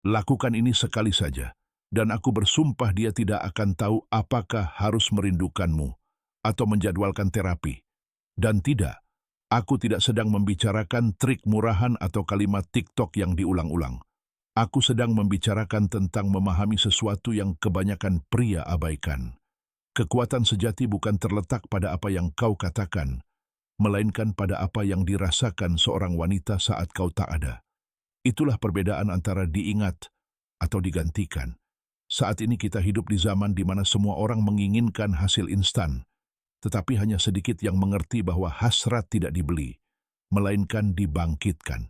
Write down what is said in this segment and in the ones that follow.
Lakukan ini sekali saja, dan aku bersumpah dia tidak akan tahu apakah harus merindukanmu atau menjadwalkan terapi. Dan tidak, aku tidak sedang membicarakan trik murahan atau kalimat TikTok yang diulang-ulang. Aku sedang membicarakan tentang memahami sesuatu yang kebanyakan pria abaikan. Kekuatan sejati bukan terletak pada apa yang kau katakan, melainkan pada apa yang dirasakan seorang wanita saat kau tak ada. Itulah perbedaan antara diingat atau digantikan. Saat ini kita hidup di zaman di mana semua orang menginginkan hasil instan, tetapi hanya sedikit yang mengerti bahwa hasrat tidak dibeli, melainkan dibangkitkan.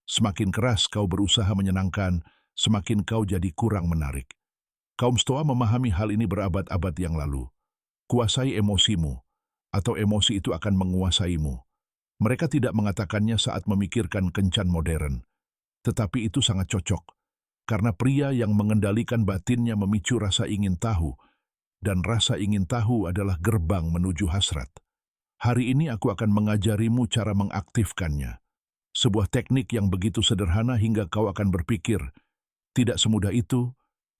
Semakin keras kau berusaha menyenangkan, semakin kau jadi kurang menarik. Kaum Stoa memahami hal ini berabad-abad yang lalu. Kuasai emosimu, atau emosi itu akan menguasaimu. Mereka tidak mengatakannya saat memikirkan kencan modern, tetapi itu sangat cocok, karena pria yang mengendalikan batinnya memicu rasa ingin tahu, dan rasa ingin tahu adalah gerbang menuju hasrat. Hari ini aku akan mengajarimu cara mengaktifkannya. Sebuah teknik yang begitu sederhana hingga kau akan berpikir, tidak semudah itu,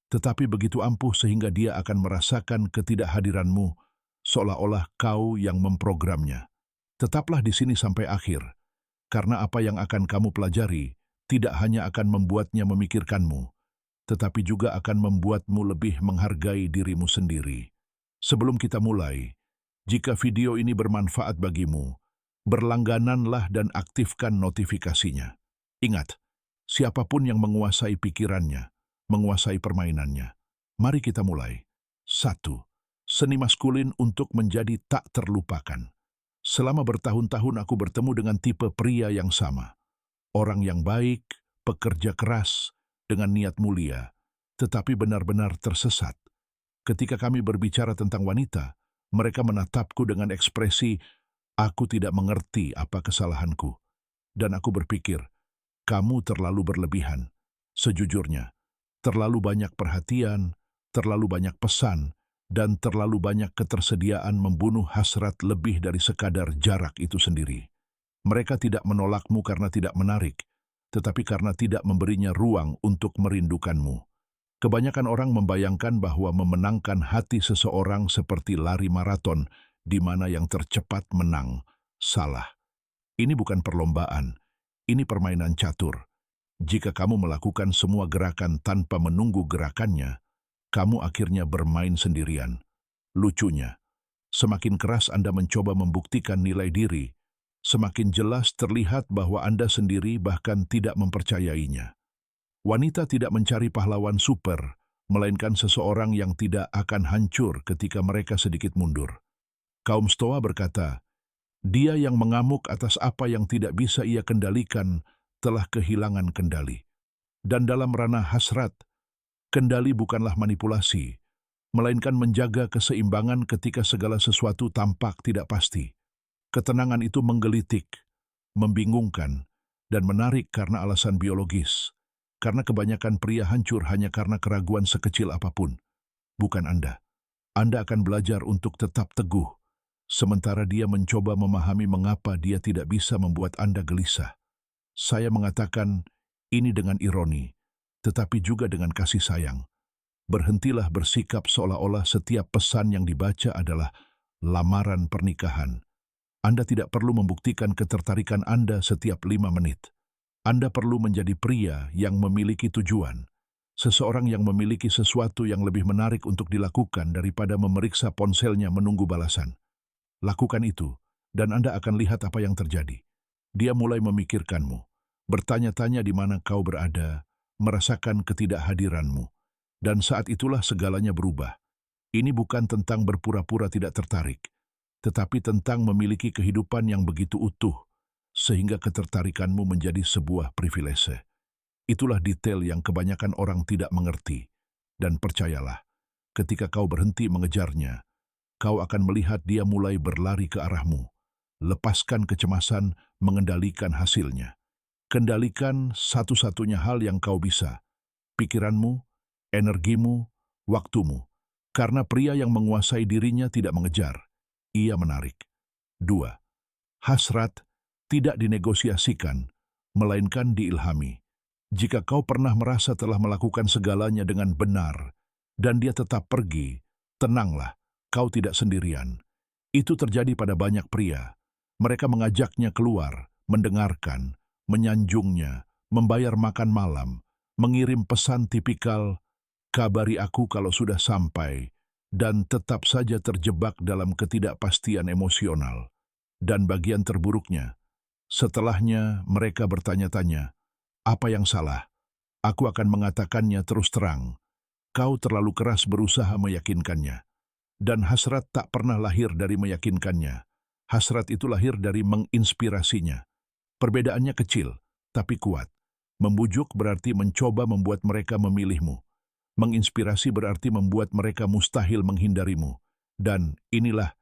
tetapi begitu ampuh sehingga dia akan merasakan ketidakhadiranmu, seolah-olah kau yang memprogramnya. Tetaplah di sini sampai akhir, karena apa yang akan kamu pelajari tidak hanya akan membuatnya memikirkanmu, tetapi juga akan membuatmu lebih menghargai dirimu sendiri. Sebelum kita mulai, jika video ini bermanfaat bagimu, berlanggananlah dan aktifkan notifikasinya. Ingat, siapapun yang menguasai pikirannya, menguasai permainannya. Mari kita mulai. 1. Seni maskulin untuk menjadi tak terlupakan. Selama bertahun-tahun aku bertemu dengan tipe pria yang sama. Orang yang baik, pekerja keras, dengan niat mulia, tetapi benar-benar tersesat. Ketika kami berbicara tentang wanita, mereka menatapku dengan ekspresi, aku tidak mengerti apa kesalahanku. Dan aku berpikir, kamu terlalu berlebihan. Sejujurnya, terlalu banyak perhatian, terlalu banyak pesan, dan terlalu banyak ketersediaan membunuh hasrat lebih dari sekadar jarak itu sendiri. Mereka tidak menolakmu karena tidak menarik, tetapi karena tidak memberinya ruang untuk merindukanmu. Kebanyakan orang membayangkan bahwa memenangkan hati seseorang seperti lari maraton, di mana yang tercepat menang. Salah. Ini bukan perlombaan, ini permainan catur. Jika kamu melakukan semua gerakan tanpa menunggu gerakannya, kamu akhirnya bermain sendirian. Lucunya, semakin keras Anda mencoba membuktikan nilai diri, semakin jelas terlihat bahwa Anda sendiri bahkan tidak mempercayainya. Wanita tidak mencari pahlawan super, melainkan seseorang yang tidak akan hancur ketika mereka sedikit mundur. Kaum Stoa berkata, dia yang mengamuk atas apa yang tidak bisa ia kendalikan telah kehilangan kendali. Dan dalam ranah hasrat, kendali bukanlah manipulasi, melainkan menjaga keseimbangan ketika segala sesuatu tampak tidak pasti. Ketenangan itu menggelitik, membingungkan, dan menarik karena alasan biologis. Karena kebanyakan pria hancur hanya karena keraguan sekecil apapun. Bukan Anda. Anda akan belajar untuk tetap teguh, sementara dia mencoba memahami mengapa dia tidak bisa membuat Anda gelisah. Saya mengatakan ini dengan ironi, tetapi juga dengan kasih sayang. Berhentilah bersikap seolah-olah setiap pesan yang dibaca adalah lamaran pernikahan. Anda tidak perlu membuktikan ketertarikan Anda setiap 5 menit. Anda perlu menjadi pria yang memiliki tujuan. Seseorang yang memiliki sesuatu yang lebih menarik untuk dilakukan daripada memeriksa ponselnya menunggu balasan. Lakukan itu, dan Anda akan lihat apa yang terjadi. Dia mulai memikirkanmu, bertanya-tanya di mana kau berada, merasakan ketidakhadiranmu. Dan saat itulah segalanya berubah. Ini bukan tentang berpura-pura tidak tertarik, tetapi tentang memiliki kehidupan yang begitu utuh, sehingga ketertarikanmu menjadi sebuah privilese. Itulah detail yang kebanyakan orang tidak mengerti. Dan percayalah, ketika kau berhenti mengejarnya, kau akan melihat dia mulai berlari ke arahmu. Lepaskan kecemasan, mengendalikan hasilnya. Kendalikan satu-satunya hal yang kau bisa, pikiranmu, energimu, waktumu. Karena pria yang menguasai dirinya tidak mengejar, ia menarik. 2. Hasrat tidak dinegosiasikan, melainkan diilhami. Jika kau pernah merasa telah melakukan segalanya dengan benar, dan dia tetap pergi, tenanglah, kau tidak sendirian. Itu terjadi pada banyak pria. Mereka mengajaknya keluar, mendengarkan, menyanjungnya, membayar makan malam, mengirim pesan tipikal, kabari aku kalau sudah sampai, dan tetap saja terjebak dalam ketidakpastian emosional. Dan bagian terburuknya, setelahnya mereka bertanya-tanya, apa yang salah? Aku akan mengatakannya terus terang. Kau terlalu keras berusaha meyakinkannya. Dan hasrat tak pernah lahir dari meyakinkannya. Hasrat itu lahir dari menginspirasinya. Perbedaannya kecil, tapi kuat. Membujuk berarti mencoba membuat mereka memilihmu. Menginspirasi berarti membuat mereka mustahil menghindarimu. Dan inilah